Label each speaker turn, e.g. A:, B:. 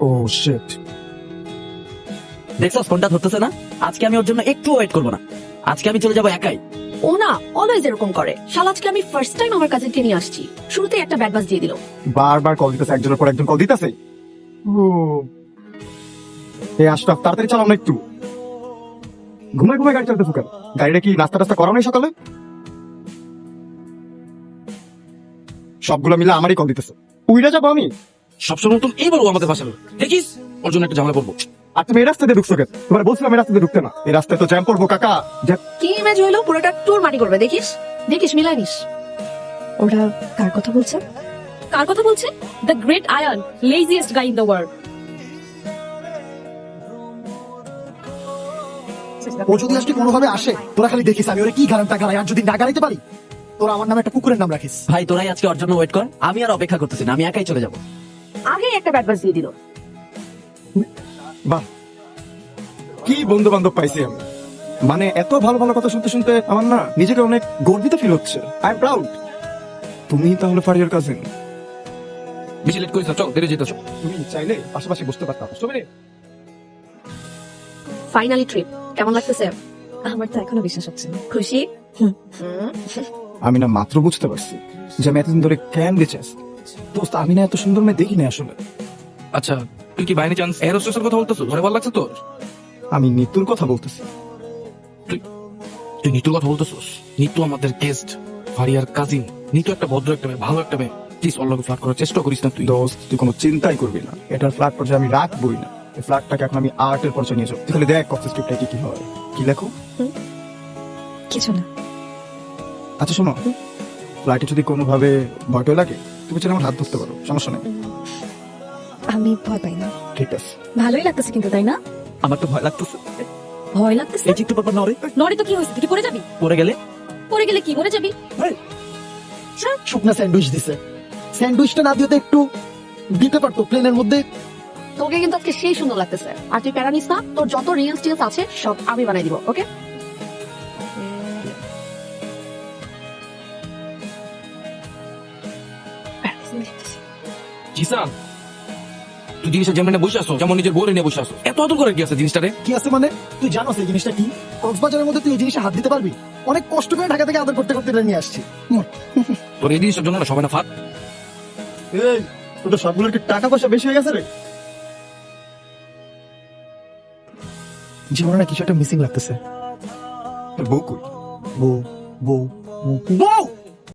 A: ও sheet.
B: দেখছো ফোনটা ধরতেছে না। আজকে আমি ওর জন্য একটু ওয়েট করবো না, আজকে আমি চলে যাবো একাই।
C: ও না অলওয়েজ এরকম করে। শালা আজকে আমি ফার্স্ট টাইম আমার কাজিনকে নিয়ে আসছি, শুরুতেই একটা ব্যাড বাস দিয়ে দিল।
A: বারবার কল দিতেছে, একজনের পর একজন কল দিতেছে। ও এই আশরাফ, তাড়াতাড়ি চালাও না একটু। ঘুমায় ঘুমায় গাড়ি চালাতেছো কেন? গাড়িটা কি নাস্তা টাস্তা করাও নাই সকালে? সবগুলো মিলে আমারই কল দিতেছে। উইরা যাবো আমি।
D: সবসময় তুমি এই বলবো আমাদের ভাষা দেখিস ওর জন্য একটা ঝামেলা করবো।
A: আর তুমি এই রাস্তা দিয়ে ঢুকছো কেন? তোমার বলছিলাম এই রাস্তা দিয়ে ঢুকতে না। এই রাস্তায় তো জ্যাম পড়বো কাকা।
C: কি ইমেজ হইলো, পুরোটা টুর মাটি করবে। দেখিস দেখিস মিলাই নিস। ওরা কার কথা বলছে?
E: কার কথা বলছে? The great Ayan, laziest guy in the world.
F: ও যদি আজকে কোনোভাবে আসে, তোরা খালি দেখিস আমি ওরে কি গারান্টা গালাই। আর যদি না গাড়াইতে পারি, তোরা আমার নামে একটা কুকুরের নাম রাখিস।
B: ভাই তোরাই আজকে ওর জন্য ওয়েট কর, আমি আর অপেক্ষা করতেছি না, আমি একাই চলে যাবো।
C: আগেই একটা ব্যাড বাস দিয়ে দিল।
A: বাহ, কি বন্ধু বান্ধব পাইছি আমি। মানে এত ভালো ভালো কথা শুনতে শুনতে আমার না নিজেকে অনেক গর্বিত ফিল হচ্ছে। I am proud. তুমি তাহলে ফারিয়ার কাজিন?
D: বেশি লেট করিস না, চল দেরি যেতেছ।
A: তুমি চাইলে পাশাপাশি বসতে পারতাম।
C: ফাইনালি ট্রিপ কেমন লাগতেছে?
E: আমার তো এখনো বিশ্বাস হচ্ছে না।
C: খুশি?
A: আমি না মাত্র বুঝতে পারছি যে আমি এতদিন ধরে কেন গেছে দোস্ত। আমি না এত সুন্দর মেয়ে দেখিনি আসলে।
D: আচ্ছা তুই কি বাইনি চান্স এরোস্টেসের কথা বলতেছ? ঘরে ভালো লাগছে তোর?
A: আমি নিতুর কথা বলতেছি।
D: তুই নিতুর কথা বলতেছিস? নিতু আমাদের গেস্ট, ফারিয়ার কাজিন। নিতু একটা ভদ্র একটা মেয়ে, ভালো একটা মেয়ে। প্লিজ ওর লগে ফ্লার্ট করার চেষ্টা করিস না তুই।
A: দোস্ত তুই কোনো চিন্তাই করবি না, এটার ফ্ল্যাট পর্যায়ে আমি রাখবই না। এই ফ্ল্যাটটাকে এখন আমি আর্টের পর্যায়ে নিয়ে যাবো। তাহলে দেখ কক্সেস স্ক্রিপ্টটা কি কি হয়। কি লেখো?
E: কিছু না।
A: আচ্ছা শোনো, ফ্ল্যাটে যদি কোনোভাবে ভয়টা লাগে তুমি চাইলে আমার হাত ধরতে পারো, সমস্যা নেই।
E: আমি ভয় পাই না।
A: ঠিক আছে।
E: ভালোই লাগতেছে কিন্তু, তাই না?
B: আমার তো ভয় লাগতেছে।
E: ভয় লাগতেছে?
B: এই যে একটু পর নড়ে
E: নড়ে তো কি হয়েছে? তুই কি পড়ে যাবি?
B: পড়ে গেলে?
E: পড়ে গেলে কি করে যাবি?
F: শুকনা স্যান্ডউইচ দিছে। স্যান্ডউইচটা না দিয়ে তো একটু দিতে পারতো প্লেনের মধ্যে।
C: তোকে কিন্তু আজকে সেই সুন্দর লাগতেছে। আর তুই প্যারা নিস না, তোর যত রিলস টিলস আছে সব আমি বানাই দিব। ওকে?
D: জিসান, তুই জিনিসটা যেমন বসে আসো, যেমন নিজের বউরে নিয়ে বসে আসো, এত আদর করে কি আছে জিনিসটারে?
F: কি আছে মানে? তুই জানোস এই জিনিসটা কি? কক্সবাজারের মধ্যে তুই এই জিনিসে হাত দিতে পারবি? অনেক কষ্ট করে ঢাকা থেকে আদর করতে করতে এটা নিয়ে আসছি।
D: তোর এই জিনিসটার জন্য না সবাই না ফাট।
A: এই তোদের সবগুলোর কি টাকা পয়সা বেশি হয়ে গেছে রে?
F: জীবনে না কিছু একটা মিসিং লাগতেছে।
A: তোর বউ কই?
F: বউ বউ বউ